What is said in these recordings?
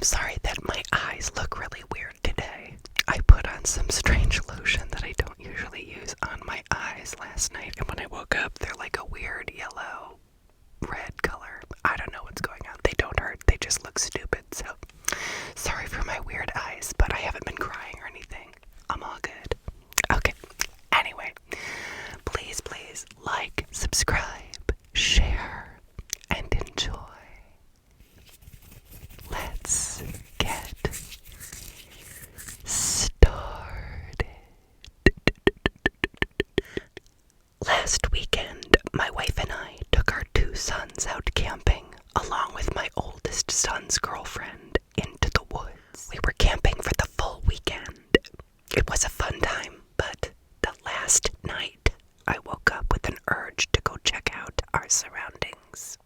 sorry that my eyes look really weird today. I put on some strange lotion that I don't usually use on my eyes last night, and when I woke up, they're like a weird yellow, red color. I don't know what's going on. They don't hurt, they just look stupid, so sorry for my weird eyes, but I haven't been crying or anything. I'm all good. Okay, anyway, please like, subscribe, share, and enjoy. Let's get started. Last weekend, my wife and I took our 2 sons out camping, along with my oldest son's girlfriend, into the woods. We were camping for the full weekend. It was a fun time, but the last night, I woke up with an urge to go check out our surroundings.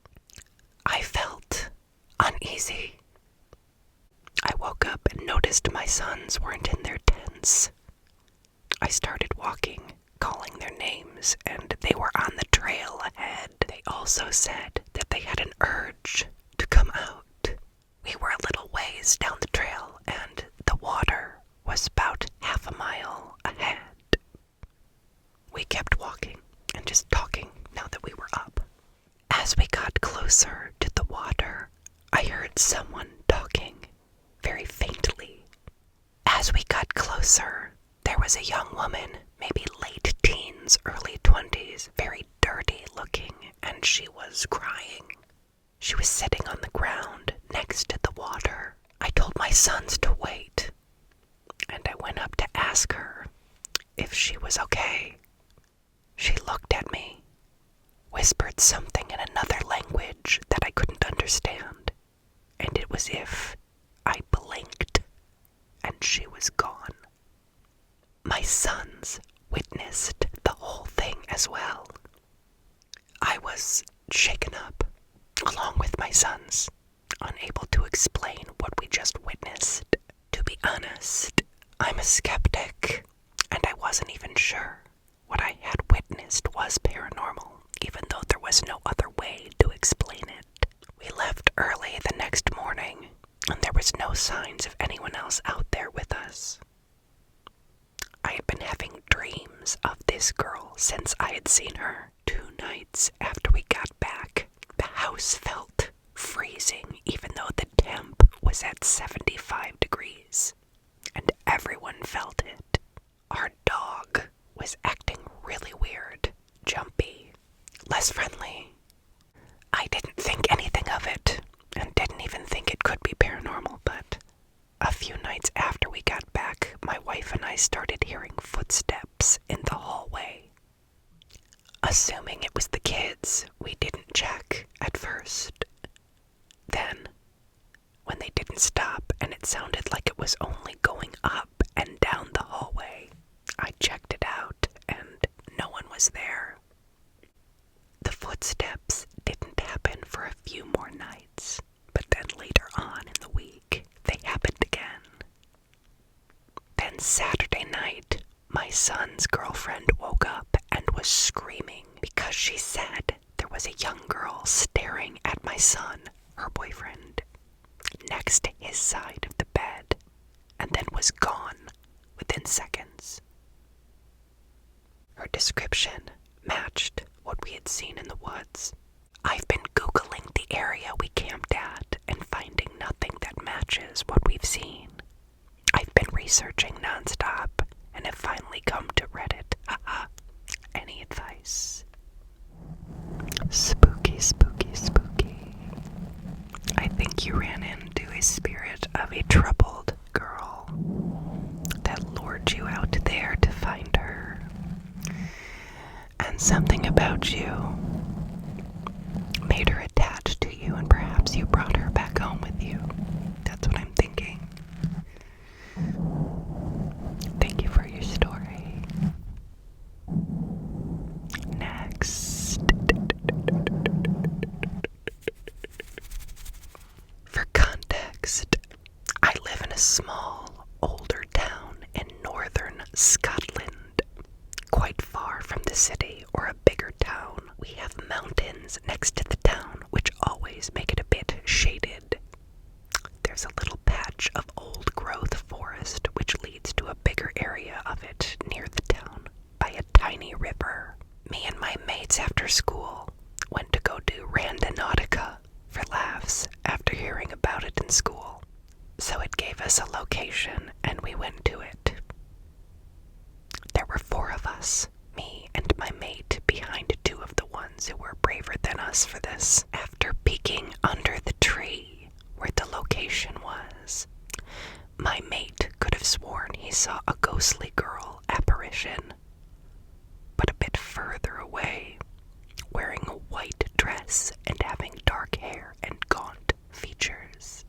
I felt uneasy. I woke up and noticed my sons weren't in their tents. I started walking, calling their names, and they were on the trail ahead. They also said that they had an urge to come out. We were a little ways down the trail, and the water was about half a mile ahead. We kept walking and just talking now that we were up. As we got closer to the water, I heard someone talking very faintly. As we got closer, there was a young woman, maybe late teens, early 20s, very dirty looking, and she was crying. She was sitting on the ground next to the water. I told my sons to wait, and I went up to ask her if she was okay. She looked at me, whispered something in another language that I couldn't understand, and it was if I blinked and she was gone. My sons witnessed the whole thing as well. I was shaken up, along with my sons, unable to explain what we just witnessed. To be honest, I'm a skeptic, and I wasn't even sure what I had witnessed was paranormal, even though there was no other way to explain it. We left early the next morning, and there was no signs of anyone else out there with us. I had been having dreams of this girl since I had seen her 2 nights after we got back. The house felt freezing, even though the temp was at 75 degrees, and everyone felt it. Our dog was acting really weird, jumpy, less friendly. I didn't think anything of it, and didn't even think it could be paranormal, but a few nights after we got back, my wife and I started hearing footsteps in the hallway. Assuming it was the kids, we didn't check at first. Then, when they didn't stop and it sounded like it was only going up and down the hallway, I checked it out and no one was there. The footsteps didn't happen for a few more nights, but then later on in the week, they happened again. Then Saturday night, my son's girlfriend woke up and was screaming because she said there was a young girl staring at my son, her boyfriend, next to his side of the bed, and then was gone within seconds. Her description matched what we had seen in the woods. I've been Googling the area we camped at and finding nothing that matches what we've seen. I've been researching nonstop and have finally come to Reddit. Haha. Any advice? Spooky, spooky, spooky. I think you ran into a spirit of a troubled girl that lured you out there to find her. And something about you made her attached to you, and perhaps you brought her back home with you. That's what I'm thinking. Thank you for your story. Next. For context, I live in a small, older town in northern Scotland, quite far from the city or a bigger town. We have mountains next to the town, which always make it a bit shaded. There's a little path Christmas. After peeking under the tree where the location was, my mate could have sworn he saw a ghostly girl apparition, but a bit further away, wearing a white dress and having dark hair and gaunt features.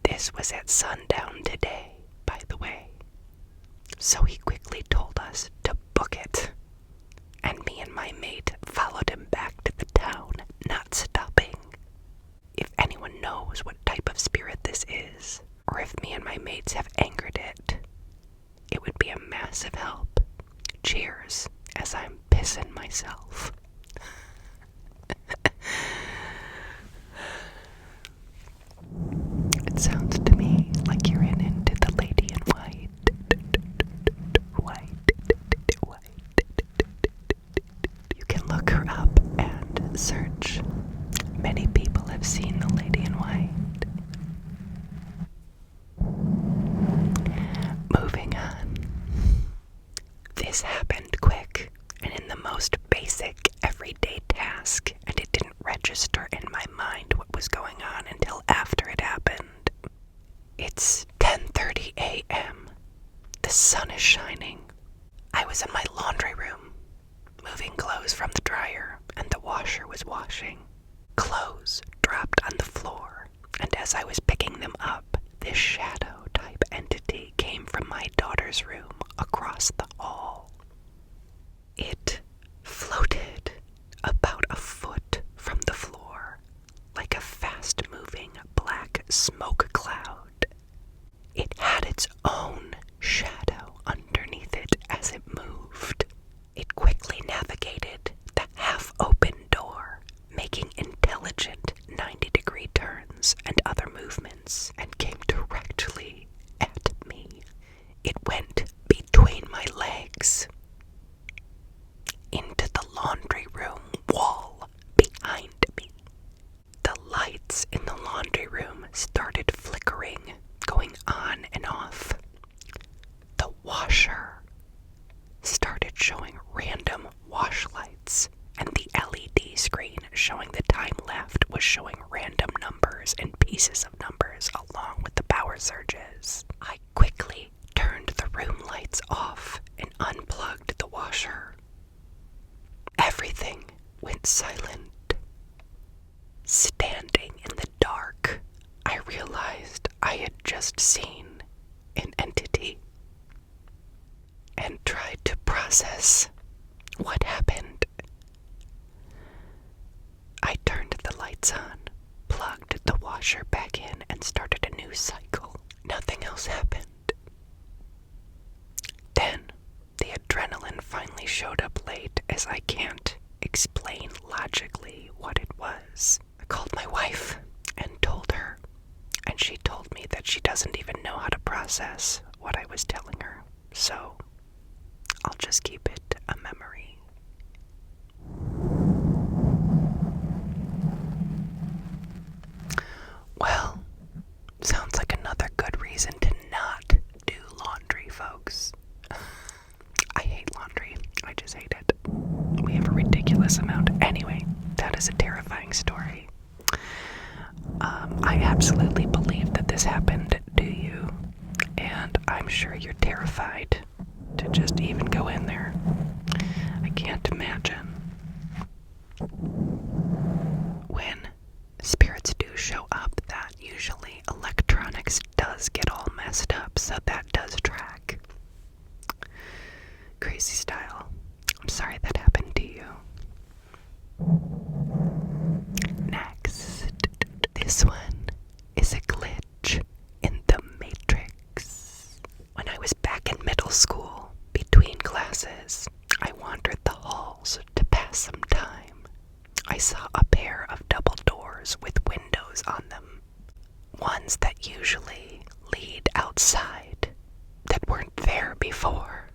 This was at sundown today, by the way, so he quickly told us to book it, and me and my mate followed him back to the town, not stopping. If anyone knows what type of spirit this is, or if me and my mates have angered it, it would be a massive help. Cheers, as I'm pissing myself. It sounds to me like you're into the lady in white. You can look her up and search. Many people have seen the lady in white. Moving on. This happened quick and in the most basic everyday task, and it didn't register in my mind what was going on until after it happened. It's 10:30 a.m. The sun is shining. I was in my laundry room, moving clothes from the dryer, and the washer was washing. Clothes dropped on the floor, and as I was picking them up, this shadow-type entity came from my daughter's room across the hall. It floated about a foot from the floor, like a fast-moving black smoke cloud. It had its own shadow underneath it as it moved. It quickly navigated the half-open door, making intelligent 90-degree turns and other movements, and came directly at me. It went between my legs, into the laundry room wall behind me. The lights in the laundry room started flickering, going on and off. The washer started showing random wash lights, and the LED screen showing the time left was showing random numbers and pieces of numbers along with the power surges. I quickly turned the room lights off and unplugged the washer. Everything went silent. Standing in the dark, I realized I had just seen an entity and tried to process what happened. I turned the lights on, plugged the washer back in, and started a new cycle. Nothing else happened. Then, the adrenaline finally showed up late, as I can't explain logically what it was. I called my wife and told her, and she told me that she doesn't even know how to process what I was telling her, so I'll just keep it a memory. Well, sounds like another good reason to not do laundry, folks. I hate laundry. I just hate it. We have a ridiculous amount. Anyway, that is a terrifying story. I absolutely believe that this happened to you, and I'm sure you're terrified to just even go in there. I can't imagine. When spirits do show up, that usually electronics does get all messed up, so that does track. Crazy style. I'm sorry that happened to you. Next, this one is a glitch in the Matrix. When I was back in middle school, between classes, I wandered the halls to pass some time. I saw a pair of double doors with windows on them, ones that usually lead outside, that weren't there before.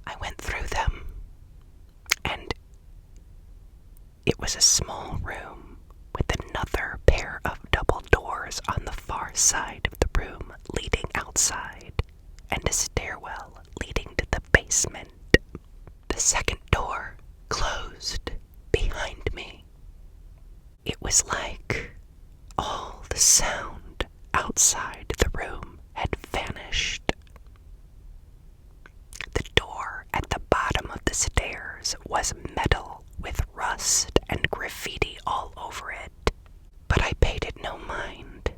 I went through them, and it was a small room with another pair of double doors on the far side of the room leading outside, and a stairwell leading to the basement. The second door closed behind me. was like all the sound outside the room had vanished. The door at the bottom of the stairs was metal with rust and graffiti all over it, but I paid it no mind.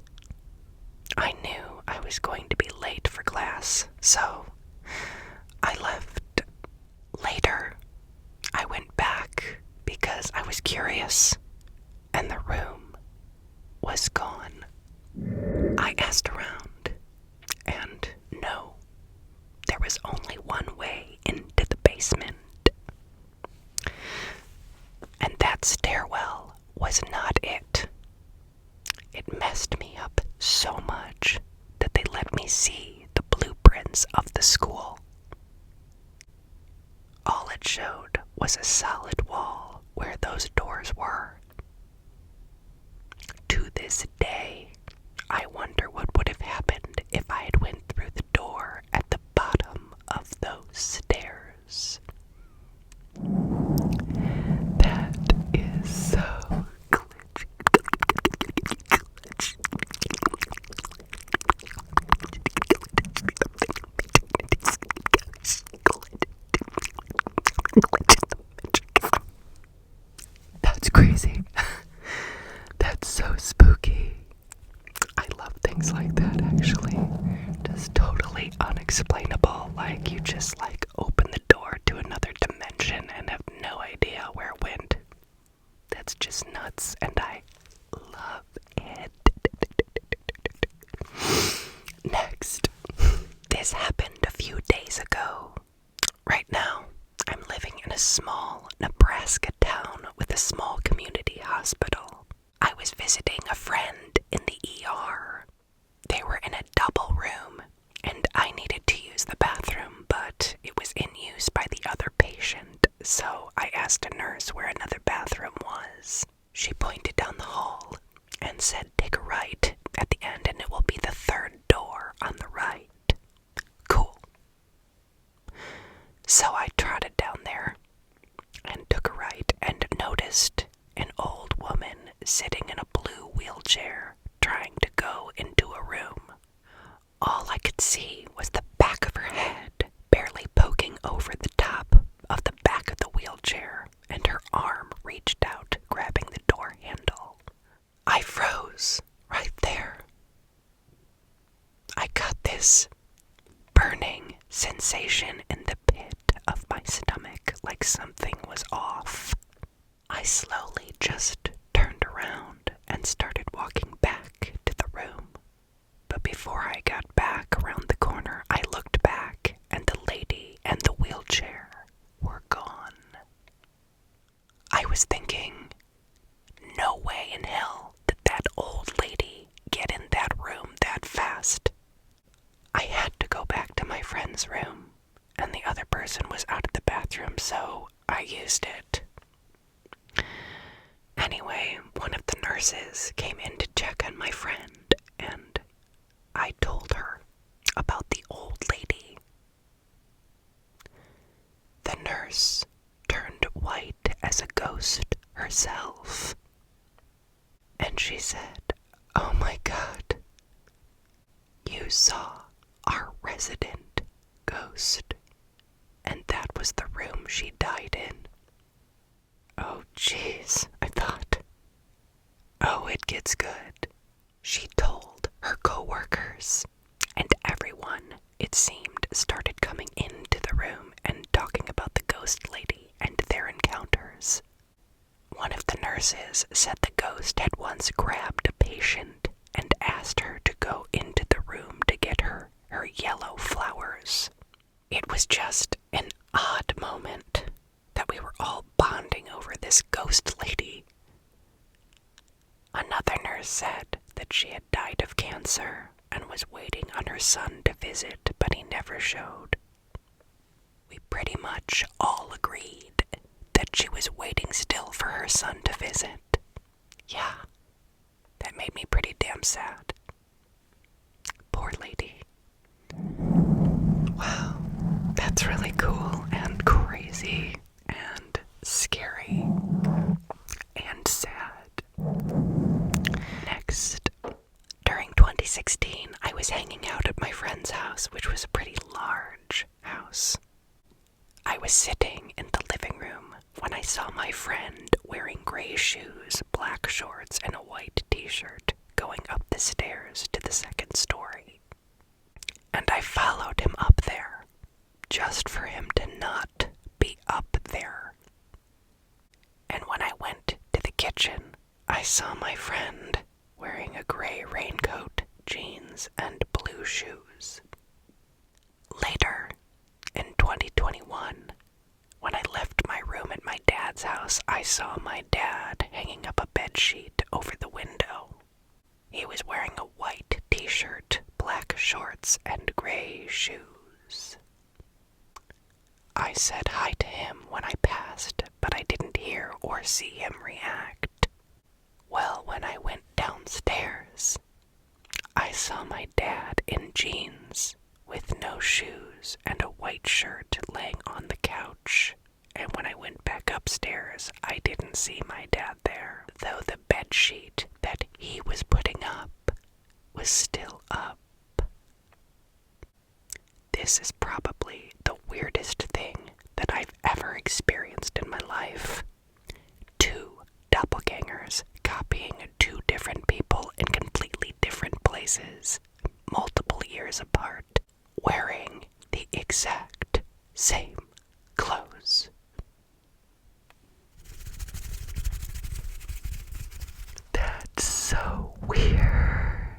I knew I was going to be late for class, so I left. Later, I went back because I was curious, and the room was gone. I asked around, and no, there was only one way into the basement. And that stairwell was not it. It messed me up so much that they let me see the blueprints of the school. All it showed was a solid wall where those doors were. To this day, I wonder what would have happened if I had went through the door at the bottom of those stairs. That is so glitchy. That's crazy. That's so spooky. I love things like that, actually. Just totally unexplainable. Like, you just, open the door to another dimension and have no idea where it went. That's just nuts, and I love it. Next. This happened a few days ago. Right now, I'm living in a small Nebraska town with a small community hospital. I was visiting a friend in the ER. They were in a double room, and I needed to use the bathroom, but it was in use by the other patient, so I asked a nurse where another bathroom was. She pointed down the hall and said, "Take a right at the end and it will be the third door on the right." Cool. So I trotted down there and took a right and noticed an old woman sitting in a blue wheelchair trying to go into a room. All I could see was the back of her head barely poking over the top of the back of the wheelchair, and her arm reached out, grabbing the door handle. I froze right there. I got this burning sensation in the pit of my stomach, like something was off. I slowly just turned around and started walking back to the room. But before I got back around the corner, I looked back, and the lady and the wheelchair were gone. I was thinking, no way in hell did that old lady get in that room that fast. I had to go back to my friend's room, and the other person was out of the bathroom, so I used it. Anyway, one of the nurses came in to check on my friend, and I told her about the old lady. The nurse turned white as a ghost herself, and she said, "Oh my God, you saw our resident ghost, and that was the room she died in." Oh jeez, I thought. Oh, it gets good. She told her co-workers, and everyone, it seemed, started coming into the room and talking about the ghost lady and their encounters. One of the nurses said the ghost had once grabbed a patient and asked her to go into the room to get her yellow flowers. It was just an odd moment that we were all bonding over this ghost lady. Another nurse said that she had died of cancer and was waiting on her son to visit, but he never showed. We pretty much all agreed that she was waiting still for her son to visit. Yeah, that made me pretty damn sad. Poor lady. Wow, that's really cool and crazy and scary and sad. was hanging out at my friend's house, which was a pretty large house. I was sitting in the living room when I saw my friend wearing gray shoes, black shorts, and a white t-shirt going up the stairs to the second story. And I followed him up there, just for him to not be up there. And when I went to the kitchen, I saw my friend wearing a gray raincoat, jeans, and blue shoes. Later, in 2021, when I left my room at my dad's house, I saw my dad hanging up a bedsheet over the window. He was wearing a white t-shirt, black shorts, and gray shoes. I said hi to him when I passed, but I didn't hear or see him react. Well, when I went downstairs, I saw my dad in jeans, with no shoes and a white shirt laying on the couch. And when I went back upstairs, I didn't see my dad there, though the bedsheet that he was putting up was still up. This is probably the weirdest thing that I've ever experienced in my life. 2 doppelgangers copying 2 different people in completely different places, multiple years apart, wearing the exact same clothes. That's so weird.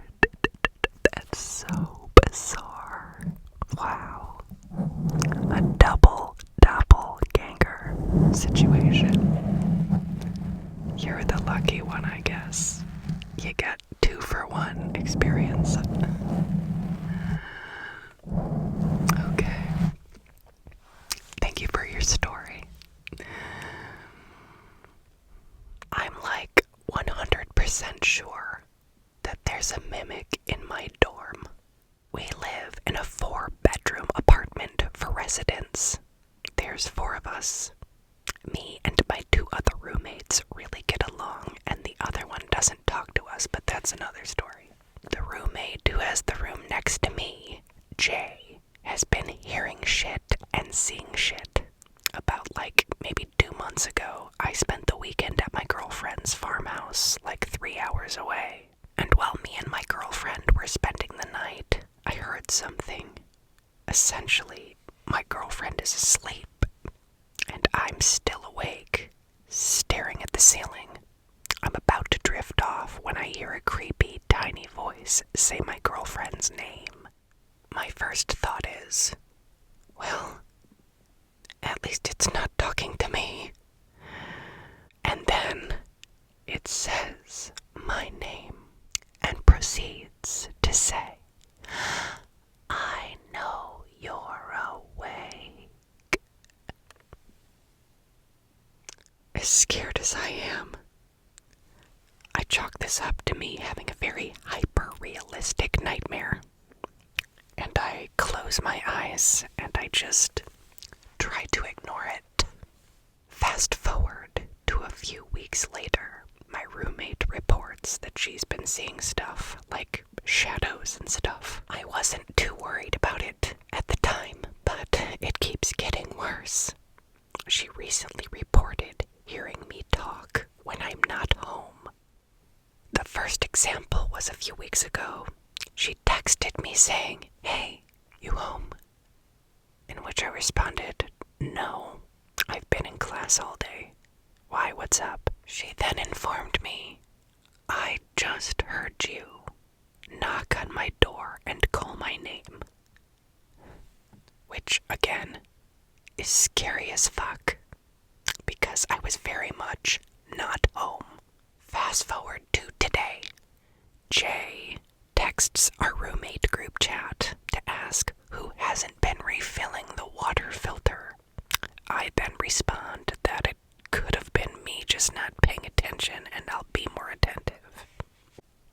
That's so bizarre. Wow. A double doppelganger situation. You're the lucky one, I guess. You got 2 for 1 experience. Okay. Thank you for your story. I'm like 100% sure that there's a mimic in my dorm. We live in a 4-bedroom apartment for residents. There's 4 of us. Me and my 2 other roommates really get along, and the other one doesn't talk to us, but that's another story. The roommate who has the room next to me, Jay, has been hearing shit and seeing shit. About maybe 2 months ago, I spent the weekend at my girlfriend's farmhouse, 3 hours away. And while me and my girlfriend were spending the night, I heard something. Essentially, my girlfriend is asleep, and I'm still awake, staring at the ceiling. I'm about to drift off when I hear a creepy, tiny voice say my girlfriend's name. My first thought is, well, at least it's not talking to me. And then it says my name and proceeds to say, I know you're awake. As scared as I am, I chalk this up to me having a very hyper-realistic nightmare. And I close my eyes and I just try to ignore it. Fast forward to a few weeks later, my roommate reports that she's been seeing stuff like shadows and stuff. I wasn't too worried about it at the time, but it keeps getting worse. She recently reported hearing me talk when I'm not home. The first example was a few weeks ago. She texted me saying, "Hey, you home?" In which I responded, "No, I've been in class all day. Why, what's up?" She then informed me, "I just heard you knock on my door and call my name." Which, again, is scary as fuck, because I was very much not home. Fast forward to today. Jay texts our roommate group chat to ask who hasn't been refilling the water filter. I then respond that it could have been me just not paying attention, and I'll be more attentive.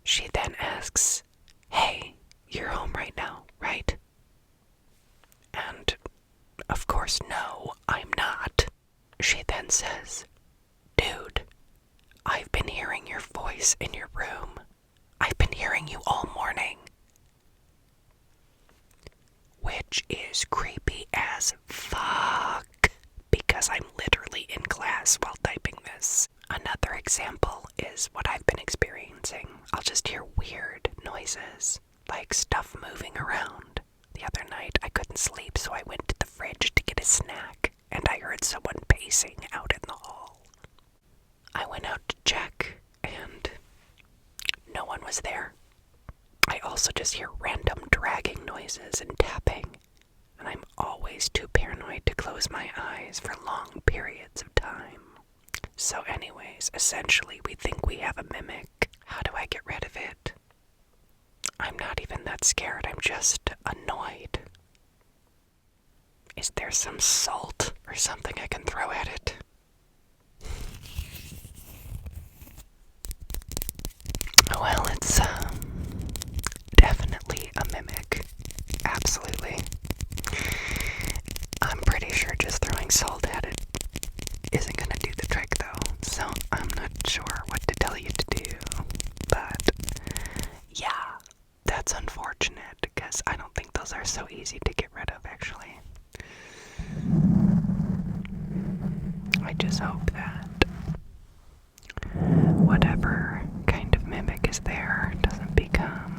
She then asks, "Hey, you're home right now, right?" And, of course, no, I'm not. She then says, "Dude, I've been hearing your voice in your room. I've been hearing you all morning." which is creepy as fuck because I'm literally in class while typing this. Another example is what I've been experiencing. I'll just hear weird noises, like stuff moving around. The other night I couldn't sleep, so I went to the fridge to get a snack, and I heard someone pacing out in the hall. I went out to check, and no one was there. I also just hear random dragging noises and tapping, and I'm always too paranoid to close my eyes for long periods of time. So anyways, essentially we think we have a mimic. How do I get rid of it? I'm not even that scared, I'm just annoyed. Is there some salt or something I can throw at it? Well, it's definitely a mimic. Absolutely. I'm pretty sure just throwing salt at it isn't gonna do the trick though, so I'm not sure what to tell you to do. But yeah, that's unfortunate because I don't think those are so easy to get rid of actually. I just hope that whatever kind of mimic is there doesn't become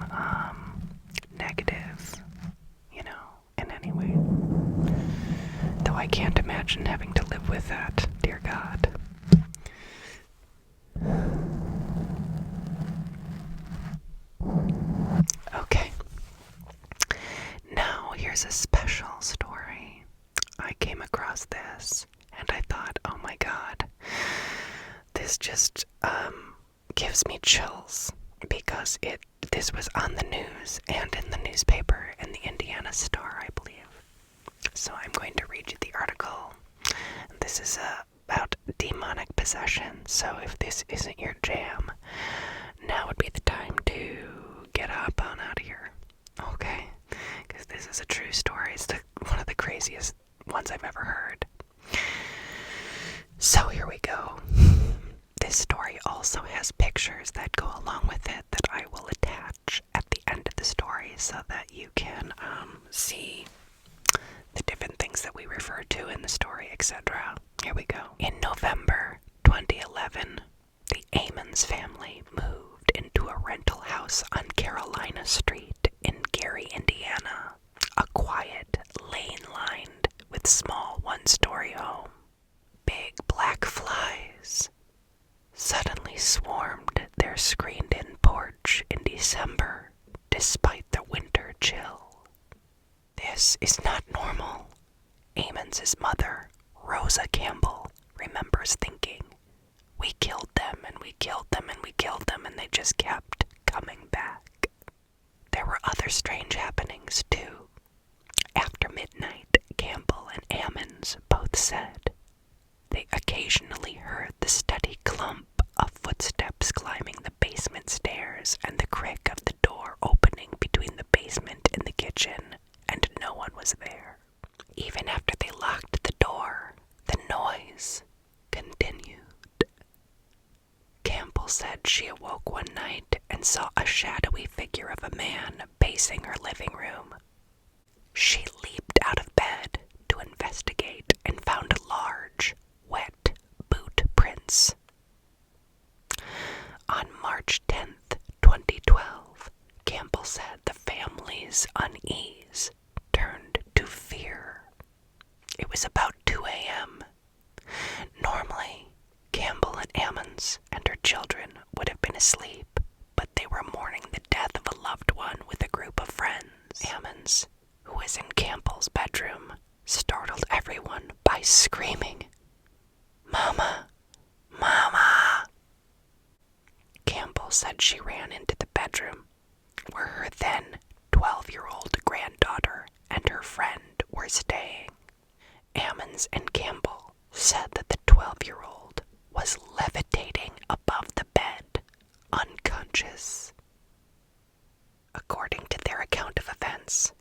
negative, in any way. Though I can't imagine having to live with that, dear God. Okay. Now here's a special story. I came across this and I thought, oh my God, this just gives me chills because this was on the news and in the newspaper in the Indiana Star, I believe. So I'm going to read you the article. This is about demonic possession, so if this isn't your jam, now would be the time to get up on out of here. Okay? Because this is a true story. It's one of the craziest ones I've ever heard. So here we go. This story also has pictures that go along with it that I will attach at the end of the story so that you can see the different things that we refer to in the story, etc. Here we go. In November 2011, the Amons family moved into a rental house on Carolina Street in Gary, Indiana, a quiet lane lined with small one-story home. Big black flies suddenly swarmed their screened-in porch in December despite the winter chill. This is not normal, Amons' mother, Rosa Campbell, remembers thinking. We killed them and we killed them and we killed them and they just kept coming back. There were other strange happenings too. After midnight, Campbell and Amons both said they occasionally heard the steady clump of footsteps climbing the basement stairs and the creak of the door opening between the basement and the kitchen, and no one was there. Even after they locked the door, the noise continued. Campbell said she awoke one night and saw a shadowy figure of a man pacing her living room. She leaped out of bed to investigate and found large, wet boot prints. On March 10th, 2012, Campbell said the family's unease turned to fear. It was about 2 a.m. Normally, Campbell and Amons and her children would have been asleep, but they were mourning the death of a loved one with a group of friends. Amons, who was in Campbell's bedroom, startled everyone by screaming, "Mama! Mama!" Campbell said she ran into the bedroom, where her then 12-year-old granddaughter and her friend were staying. Amons and Campbell said that the 12-year-old was levitating above the bed, unconscious. According to their account of events,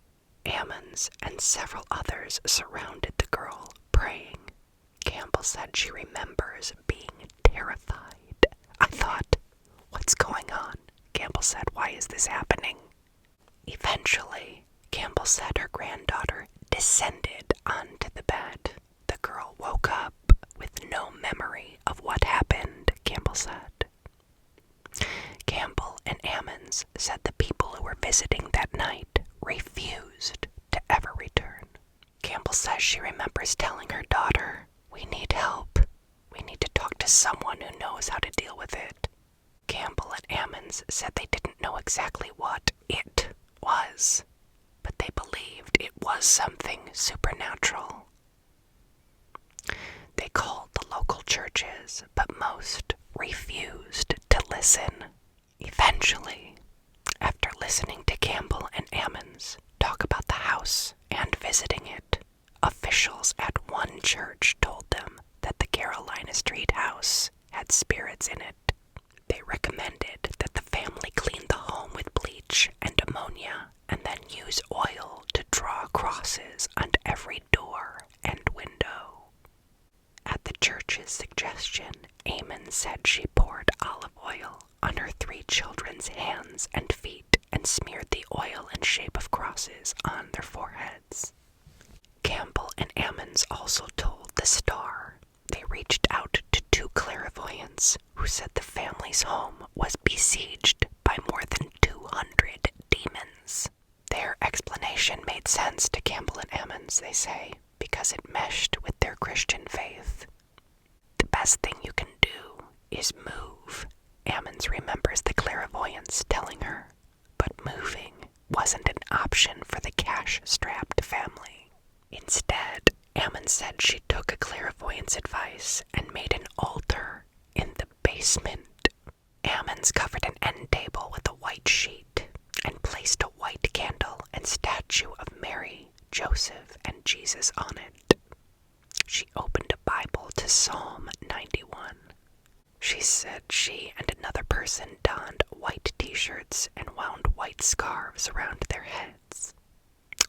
Amons and several others surrounded the girl, praying. Campbell said she remembers being terrified. I thought, what's going on? Campbell said, why is this happening? Eventually, Campbell Campbell said her granddaughter descended onto the bed. The girl woke up with no memory of what happened, Campbell said. Campbell and Ammons said the people who were visiting that night refused to ever return. Campbell says she remembers telling her daughter, "We need help. We need to talk to someone who knows how to deal with it." Campbell and Ammons said they didn't know exactly what it was, but they believed it was something supernatural. They called the local churches, but most refused to listen. Eventually, after listening to Campbell and Ammons talk about the house and visiting it, officials at one church told them that the Carolina Street house had spirits in it. They recommended that the family clean the home with bleach and ammonia and then use oil to draw crosses on every door and window. At the church's suggestion, Ammon said she poured olive oil on her 3 children's hands and feet and smeared the oil in shape of crosses on their foreheads. Campbell and Ammons also told the Star they reached out to 2 clairvoyants who said the family's home was besieged by more than 200 demons. Their explanation made sense to Campbell and Ammons, they say, because it meshed with their Christian faith. The best thing you can do is move, Ammons remembers the clairvoyants telling her, but moving wasn't an option for the cash-strapped family. Instead, Ammons said she took a clairvoyant's advice and made an altar in the basement. Ammons covered an end table with a white sheet and placed a white candle and statue of Mary, Joseph, and Jesus on it. She opened a Bible to Psalm 91. She said she and another person donned white t-shirts and wound white scarves around their heads.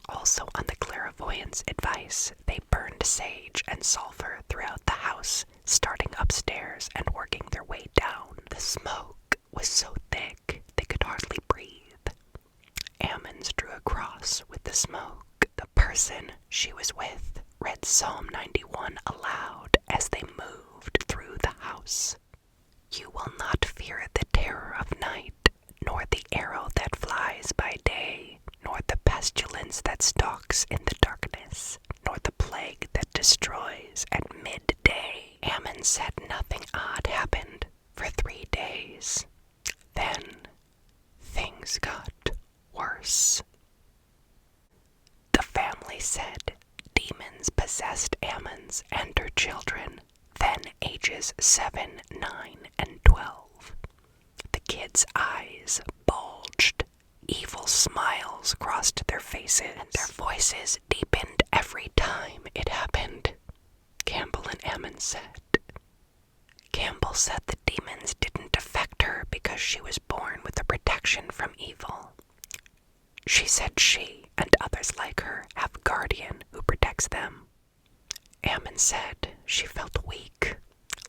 Also on the clairvoyant's advice, they burned sage and sulfur throughout the house, starting upstairs and working their way down. The smoke was so thick they could hardly breathe. Ammons drew a cross with the smoke. The person she was with read Psalm 91 aloud as they moved through the house. "You will not fear the terror of night, nor the arrow that flies by day, nor the pestilence that stalks in the darkness, nor the plague that destroys at midday." Ammon said nothing odd happened for 3 days. Then things got worse. The family said demons possessed Ammons and her children, then ages 7, 9, and 12. The kids' eyes bulged. Evil smiles crossed their faces, and their voices deepened every time it happened, Campbell and Ammons said. Campbell said the demons didn't affect her because she was born with a protection from evil. She said she and others like her have a guardian who protects them. Ammon said she felt weak,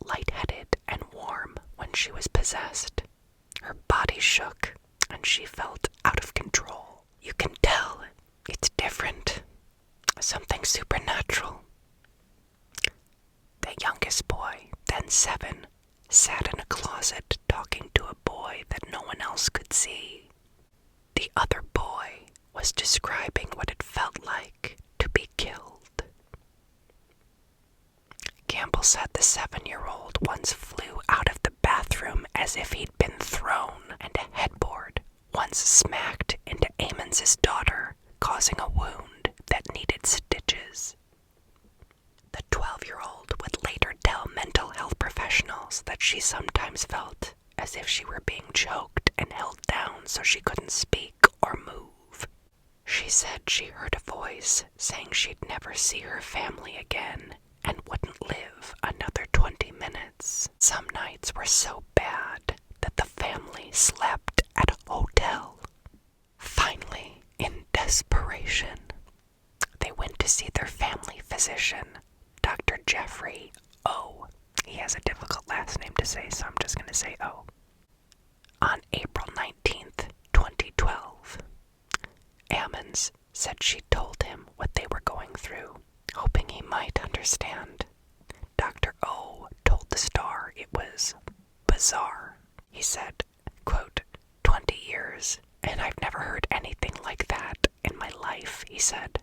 lightheaded, and warm when she was possessed. Her body shook, and she felt out of control. You can tell it's different, something supernatural. The youngest boy, then 7, sat in a closet talking to a boy that no one else could see. The other boy was describing what it felt like to be killed. Campbell said the 7-year-old once flew out of the bathroom as if he'd been thrown, and a headboard once smacked into Ammons' daughter, causing a wound that needed stitches. The 12-year-old would later tell mental health professionals that she sometimes felt as if she were being choked and held down so she couldn't speak or move. She said she heard a voice saying she'd never see her family again and wouldn't live another 20 minutes. Some nights were so bad that the family slept at a hotel. Finally, in desperation, they went to see their family physician, Dr. Jeffrey O. He has a difficult last name to say, so I'm just going to say O. On April 19th, 2012, Ammons said she told him what they were going through, hoping he might understand. Dr. O told the Star it was bizarre. He said, quote, 20 years, and I've never heard anything like that in my life, he said.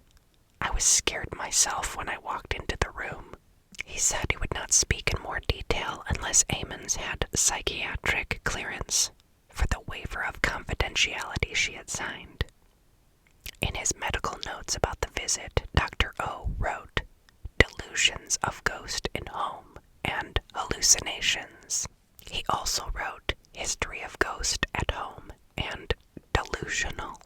I was scared myself when I walked into the room. He said he would not speak in more detail unless Ammons had psychiatric clearance for the waiver of confidentiality she had signed. In his medical notes about the visit, Dr. O wrote, delusions of ghost in home and hallucinations. He also wrote history of ghost at home and delusional.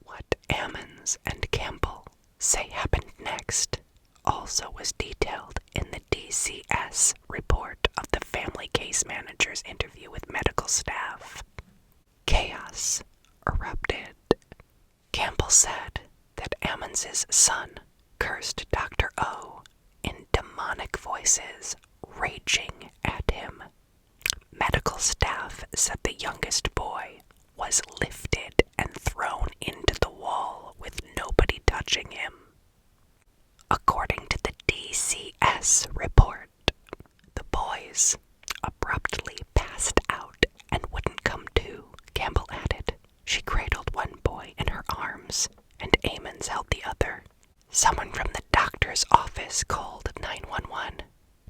What Ammons and Campbell say happened next also was detailed in the DCS report of the family case manager's interview with medical staff. Chaos erupted. Campbell said that Ammons's son cursed Dr. O in demonic voices, raging at him. Medical staff said the youngest boy was lifted and thrown into the wall with nobody touching him. According to the DCS report, the boys abruptly passed out and wouldn't come to, Campbell added. She cradled one boy in her arms, and Ammons held the other. Someone from the doctor's office called 911.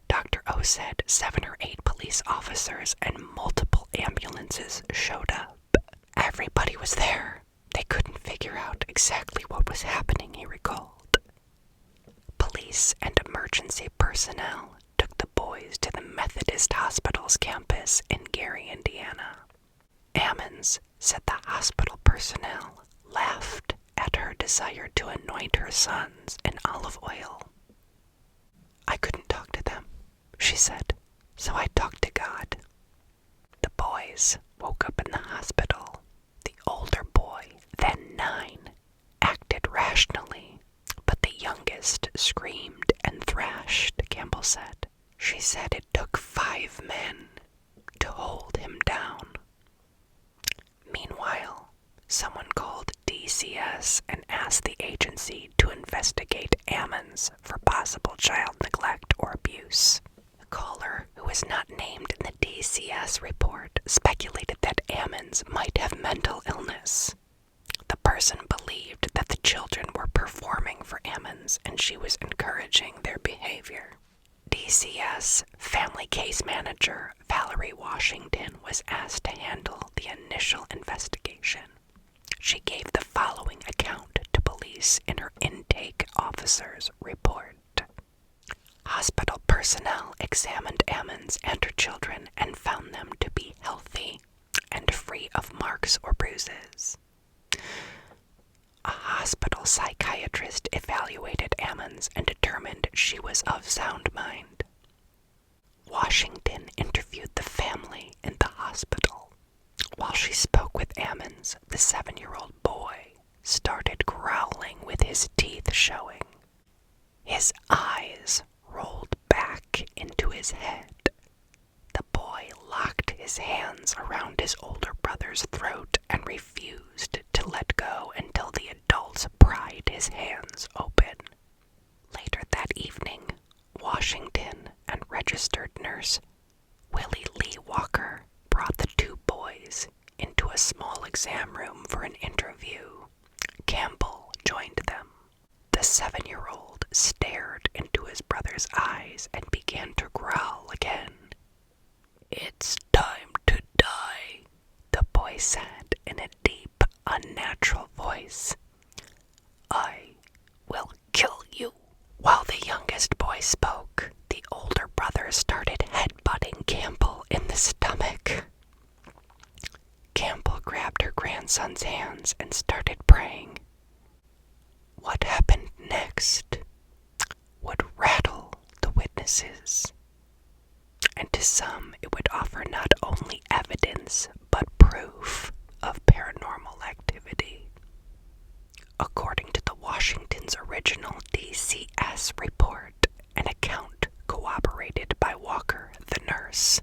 Dr. O said 7 or 8 police officers and multiple ambulances showed up. Everybody was there. They couldn't figure out exactly what was happening, he recalled. Police and emergency personnel took the boys to the Methodist Hospital's campus in Gary, Indiana. Ammons said the hospital personnel laughed at her desire to anoint her sons in olive oil. I couldn't talk to them, she said, so I talked to God. The boys woke up in the hospital. The older boy, then 9, acted rationally, but the youngest screamed and thrashed, Campbell said. She said it took 5 men to hold him down. Meanwhile, someone called DCS and asked the agency to investigate Ammons for possible child neglect or abuse. The caller, who was not named in the DCS report, speculated that Ammons might have mental illness. The person believed that the children were performing for Ammons and she was encouraging their behavior. DCS family case manager Valerie Washington was asked to handle the initial investigation. She gave the following account to police in her intake officer's report. Hospital personnel examined Ammons and her children and found them to be healthy and free of marks or bruises. A hospital psychiatrist evaluated Ammons and determined she was of sound mind. Washington interviewed the family in the hospital. While she spoke with Ammons, the 7-year-old boy started growling with his teeth showing. His eyes rolled back into his head. The boy locked his hands around his older brother's throat and refused to let go until the adults pried his hands open. Later that evening, Washington and registered nurse Willie Lee Walker brought the 2 boys into a small exam room for an interview. Campbell joined them. The 7-year-old stared into his brother's eyes and began to growl again. It's time to die, the boy said in a deep, unnatural voice. I will kill you. While the youngest boy spoke, the older brother started headbutting Campbell in the stomach. Campbell grabbed her grandson's hands and started praying. What happened next would rattle the witnesses, and to some it would offer not only evidence but proof of paranormal activity. According to the Washington's original DCS report, an account corroborated by Walker, the nurse,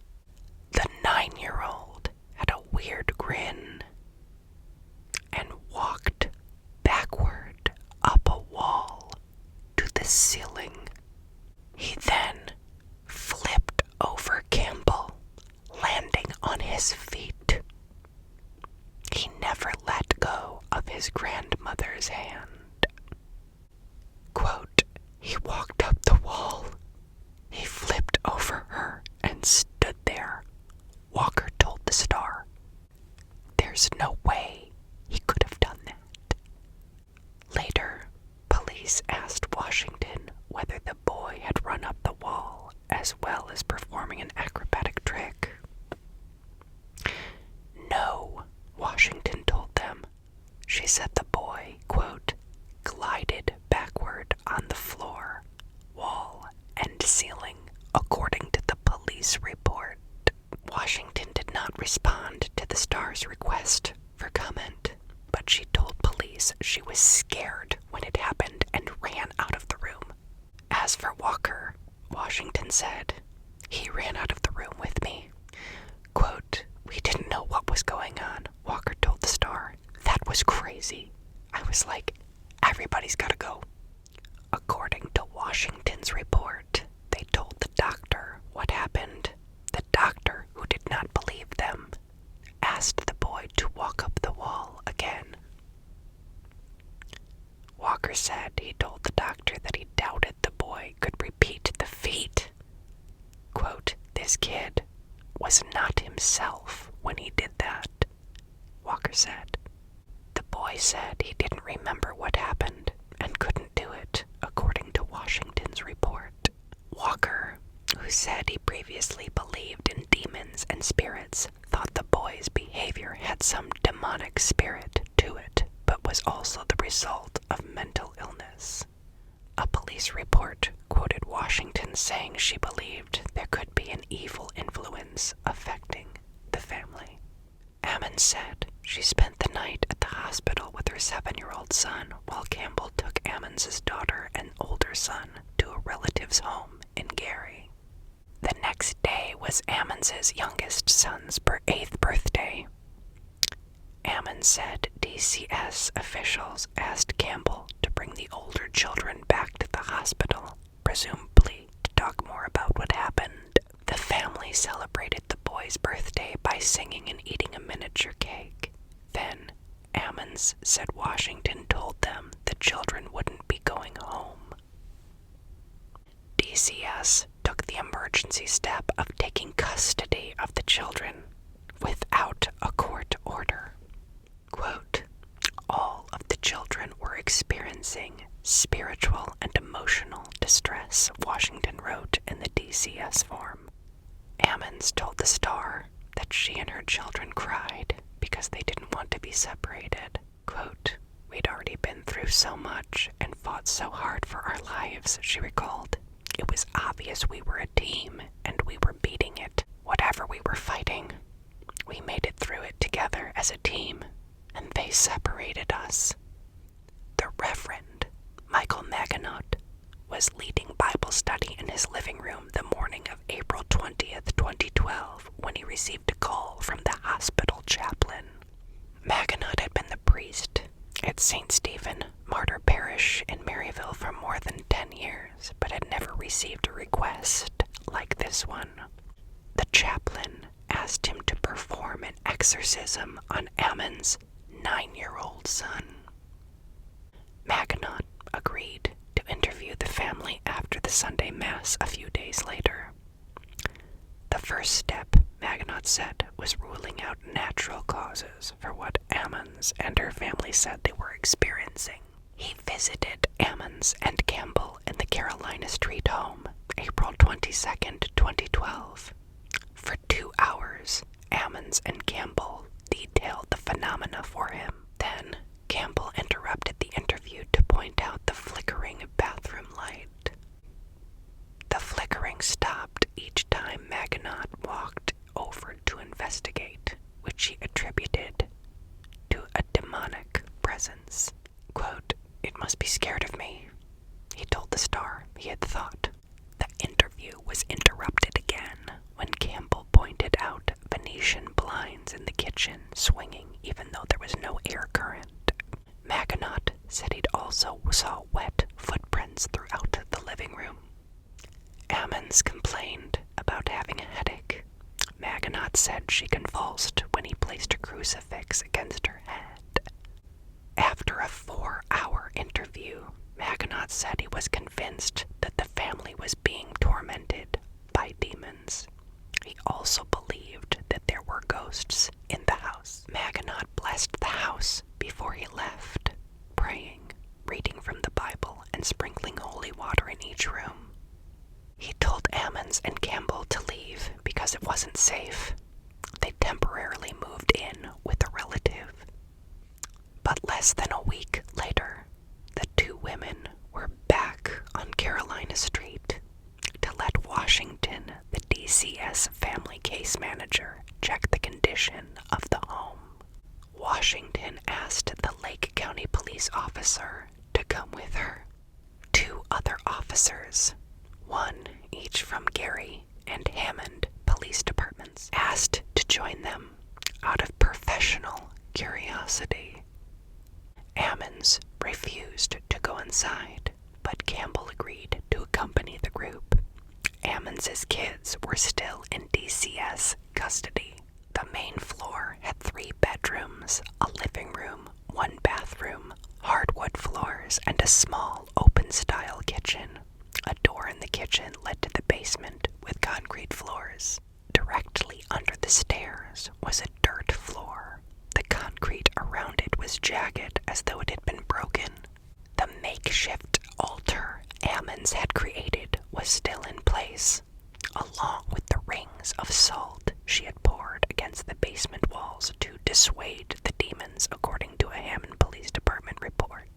the 9-year-old had a weird grin and walked backward. his grandmother's hand. Quote, he walked up the wall. He flipped over her and stood there, Walker told the Star. There's no way he could have done that. Later, police asked Washington whether the boy had run up the wall as well as performing an acrobatic trick. No, Washington told them. She said the boy, quote, glided backward on the floor, wall, and ceiling, according to the police report. Washington did not respond to the Star's request for comment, but she told police she was scared when it happened and ran out of the room. As for Walker, Washington said, he ran out of the room with me. Quote, we didn't know what was going on, Walker told the Star. That was crazy. I was like, everybody's gotta go. According to Washington's report, they told the doctor what happened. The doctor, who did not believe them, asked the boy to walk up the wall again. Walker said he told the doctor that he doubted the boy could repeat the feat. Quote, this kid was not himself when he did that, Walker said. The boy said he didn't remember what happened and couldn't do it, according to Washington's report. Walker, who said he previously believed in demons and spirits, thought the boy's behavior had some demonic spirit to it, but was also the result of mental illness. A police report quoted Washington saying she believed there could be an evil influence affecting the family. Ammon said she spent the night at the hospital with her 7-year-old son while Campbell took Ammons's daughter and older son to a relative's home in Gary. The next day was Ammons's youngest son's 8th birthday. Ammon said DCS officials asked Campbell to bring the older children back to the hospital, presumably to talk more about what happened. The family celebrated the boy's birthday by singing and eating a miniature cake. Then, Ammons said Washington told them the children wouldn't be going home. DCS took the emergency step of taking custody of the children without a court order. Quote, all of the children were experiencing spiritual and emotional distress, Washington wrote in the DCS form. Ammons told the Star that she and her children cried because they didn't want to be separated. Quote, we'd already been through so much and fought so hard for our lives, she recalled. It was obvious we were a team and we were beating it, whatever we were fighting. We made it through it together as a team, and they separated us. The Reverend Michael Maginot was leading Bible study in his living room the morning of April 20th, 2012, when he received a call from the hospital chaplain. Maginot had been the priest at St. Stephen Martyr Parish in Maryville for more than 10 years, but had never received a request like this one. The chaplain asked him to perform an exorcism on Ammon's 9-year-old son. Maginot agreed to interview the family after the Sunday Mass a few days later. The first step, Maginot said, was ruling out natural causes for what Ammons and her family said they were experiencing. He visited Ammons and Campbell in the Carolina Street home, April 22nd, 2012. For 2 hours, Ammons and Campbell detailed the phenomena for him. Then, Campbell interrupted the interview to point out the flickering bathroom light. The flickering stopped each time Maginot walked over to investigate, which he attributed to a demonic presence. Quote, it must be scared of me, he told the Star he had thought. The interview was interrupted again when Campbell pointed out Venetian blinds in the kitchen swinging even though there was no air current. Maginot said he'd also saw wet footprints throughout the living room. Ammons complained about having a headache. Maginot said she convulsed when he placed a crucifix against her head. After a 4-hour interview, Maginot said he was convinced that the family was being tormented by demons. He also believed that there were ghosts in the house. Maginot blessed the house before he left, praying, reading from the Bible, and sprinkling holy water in each room. He told Ammons and Campbell to leave because it wasn't safe. They temporarily moved in with a relative. But less than a week later, the two women were back on Carolina Street to let Washington, the DCS family case manager, check the condition of the home. Washington asked the Lake County police officer to come with her. 2 other officers, one each from Gary and Hammond police departments, asked to join them out of professional curiosity. Ammons refused to go inside, but Campbell agreed to accompany the group. Ammons' kids were still in DCS custody. The main floor had 3 bedrooms, a living room, 1 bathroom, hardwood floors, and a small open-style kitchen. A door in the kitchen led to the basement with concrete floors. Directly under the stairs was a dirt floor. The concrete around it was jagged as though it had been broken. The makeshift altar Ammons had created was still in place, along with the rings of salt she had poured against the basement walls to dissuade the demons, according to a Hammond Police Department report.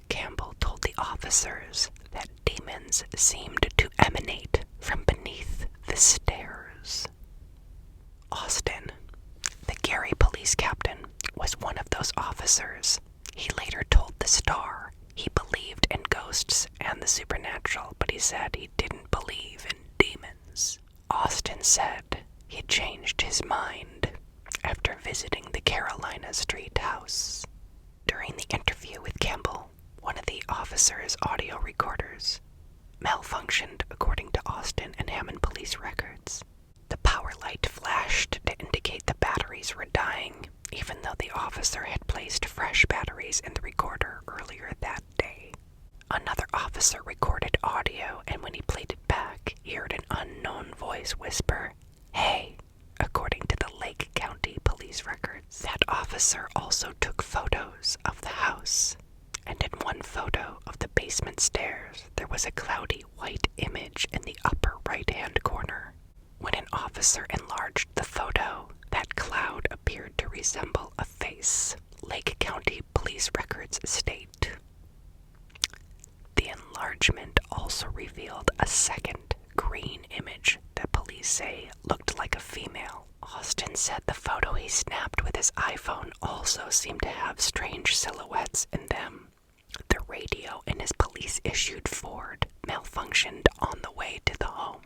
Campbell told the officers that demons seemed to emanate from beneath the stairs. Austin, the Gary police captain, was one of those officers. He later told the Star he believed in ghosts and the supernatural, but he said he didn't believe in demons. Austin said he changed his mind after visiting the Carolina Street house. During the interview with Campbell, one of the officer's audio recorders malfunctioned, according to Austin and Hammond police records. The power light flashed to indicate the batteries were dying, even though the officer had placed fresh batteries in the recorder earlier that day. Another officer recorded audio, and when he played it back, he heard an unknown voice whisper, "Hey," according to the Lake County police records. That officer also took photos of the house, and in one photo of the basement stairs, there was a cloudy white image in the upper right-hand corner. When an officer enlarged the photo, that cloud appeared to resemble a face. Lake County police records state. The enlargement also revealed a second green image that police say looked like a female. Austin said the photo he snapped with his iPhone also seemed to have strange silhouettes in them. The radio in his police-issued Ford malfunctioned on the way to the home.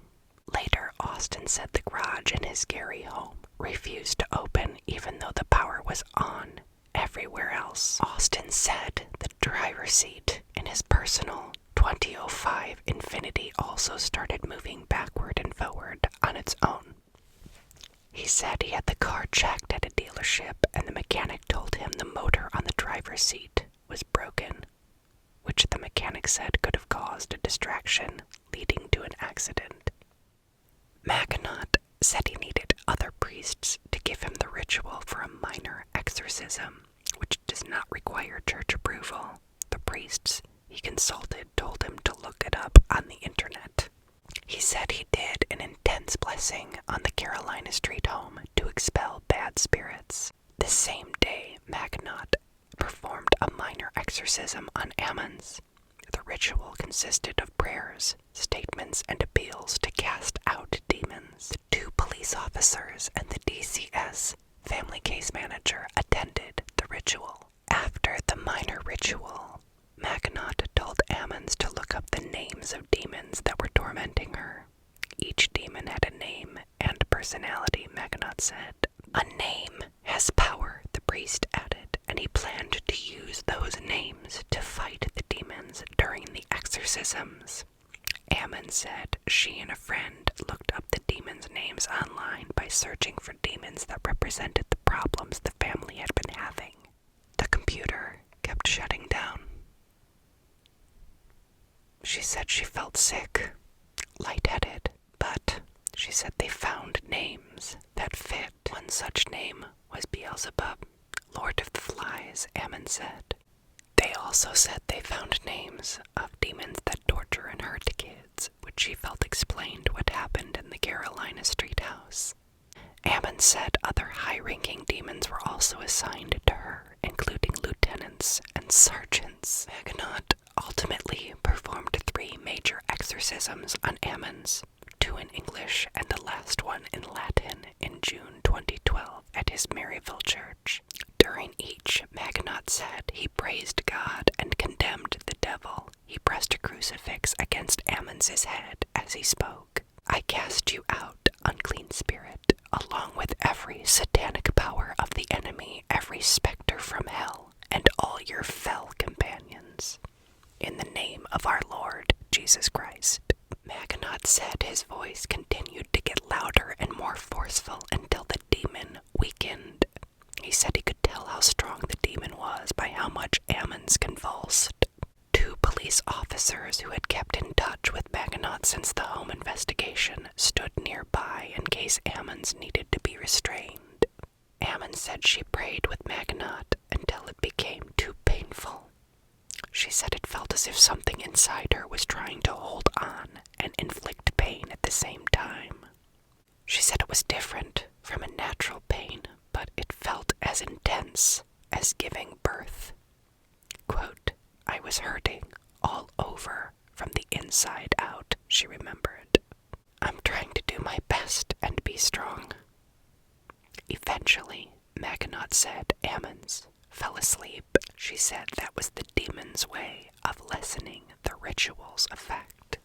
Later, Austin said the garage in his Gary home refused to open even though the power was on everywhere else. Austin said the driver's seat in his personal 2005 Infiniti also started moving backward and forward on its own. He said he had the car checked at a dealership and the mechanic told him the motor on the driver's seat was broken, which the mechanic said could have caused a distraction leading to an accident. Maginot said he needed other priests to give him the ritual for a minor exorcism, which does not require church approval. The priests he consulted told him to look it up on the internet. He said he did an intense blessing on the Carolina Street home to expel bad spirits. The same day, Maginot performed a minor exorcism on Ammons. The ritual consisted of prayers, statements, and appeals to cast out demons. The 2 police officers and the DCS family case manager attended the ritual. After the minor ritual, Maginot told Ammons to look up the names of demons that were tormenting her. Each demon had a name and personality, Maginot said. "A name has power," the priest added, and he planned to use those names to fight the demons during the exorcisms. Ammon said she and a friend looked up the demons' names online by searching for demons that represented the problems the family had been having. The computer kept sick, lightheaded, but she said they found names that fit. One such name was Beelzebub, Lord of the Flies, Ammon said. They also said they found names of demons that torture and hurt kids, which she felt explained what happened in the Carolina Street house. Ammon said other high-ranking demons were also assigned to her, including lieutenants and sergeants. Maginot ultimately performed 3 major exorcisms on Ammons, 2 in English and the last one in Latin in June 2012 at his Maryville church. During each, Maginot said he praised God and condemned the devil. He pressed a crucifix against Ammons' head as he spoke. I cast you out, unclean spirit, along with every satanic power of the enemy, every specter from hell, and all your fell companions. In the name of our Lord Jesus Christ. Maginot said his voice continued to get louder and more forceful until the demon weakened. He said he could tell how strong the demon was by how much Ammons convulsed. 2 police officers who had kept in touch with Maginot since the home investigation stood nearby in case Ammons needed to be restrained. Ammon said she prayed with Maginot until it became too painful. She said it felt as if something inside her was trying to hold on and inflict pain at the same time. She said it was different from a natural pain, but it felt as intense as giving birth. Quote, I was hurting all over from the inside out, she remembered. I'm trying to do my best and be strong. Eventually, Maginot said Ammons fell asleep. She said that was the demon's way of lessening the ritual's effect.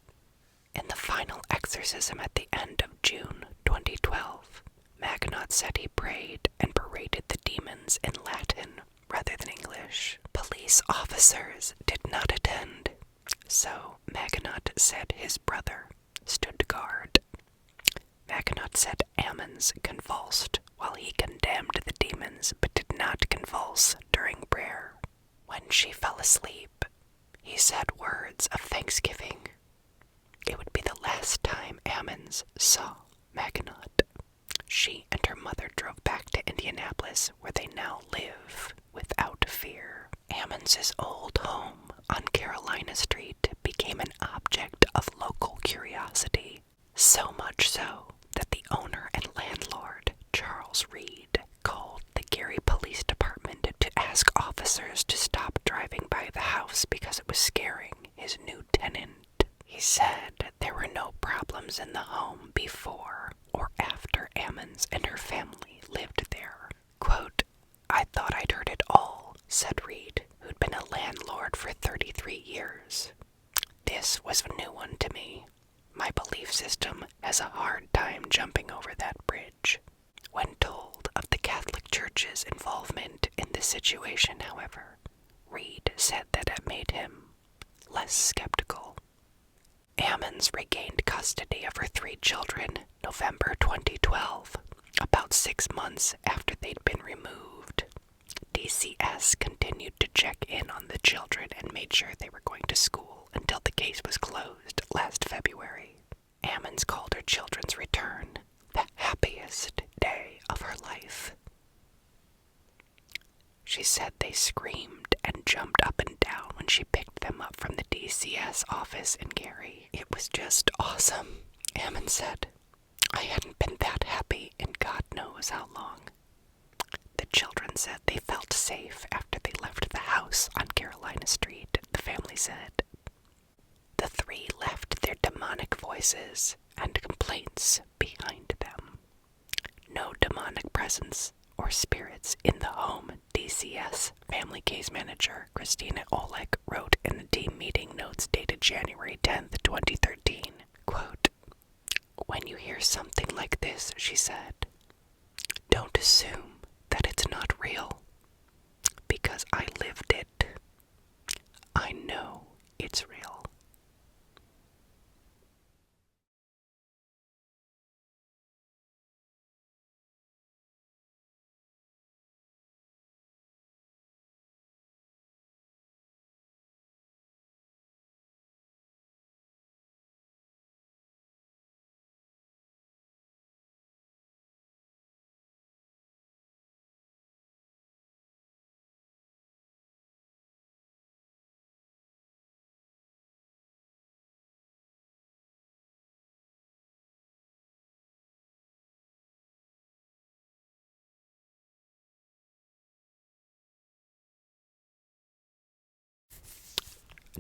In the final exorcism at the end of June 2012, Maginot said he prayed and berated the demons in Latin rather than English. Police officers did not attend, so Maginot said his brother stood guard. Maginot said Ammons convulsed while he condemned the demons but did not convulse during prayer. When she fell asleep, he said words of thanksgiving. It would be the last time Ammons saw Maginot. She and her mother drove back to Indianapolis, where they now live without fear. Ammons' old home on Carolina Street became an object of local curiosity, so much so that the owner and landlord, Charles Reed, called the Gary Police Department to ask officers to stop driving by the house because it was scaring his new tenant. He said there were no problems in the home before or after Ammons and her family lived there. Quote, I thought I'd heard it all, said Reed, who'd been a landlord for 33 years. This was a new one to me. My belief system has a hard time jumping over that bridge. When told of the Catholic Church's involvement in the situation, however, Reed said that it made him less skeptical. Ammons regained custody of her 3 children November 2012, about 6 months after they'd been removed. DCS continued to check in on the children and made sure they were going to school until the case was closed last February. Ammons called her children's return the happiest day of her life. She said they screamed and jumped up and down when she picked them up from the DCS office in Gary. It was just awesome, Ammon said. I hadn't been that happy in God knows how long. The children said they felt safe after they left the house on Carolina Street, the family said. The 3 left their demonic voices and complaints behind them. No demonic presence or spirits in the home, DCS family case manager Christina Oleg wrote in the team meeting notes dated January 10th, 2013. Quote, when you hear something like this, she said, don't assume that it's not real, because I lived it. I know it's real.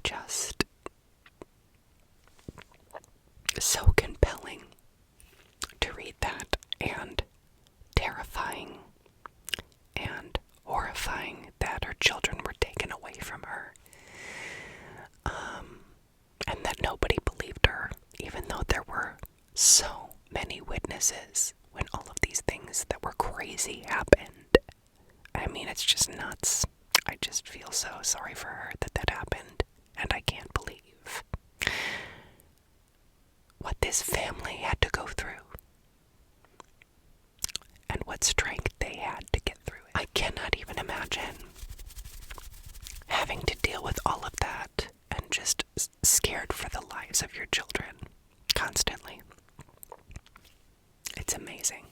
just so compelling to read that, and terrifying and horrifying that her children were taken away from her. And that nobody believed her, even though there were so many witnesses when all of these things that were crazy happened. I mean, it's just nuts. I just feel so sorry for her that that happened, and I can't believe what this family had to go through and what strength they had to get through it. I cannot even imagine having to deal with all of that and just scared for the lives of your children constantly. It's amazing.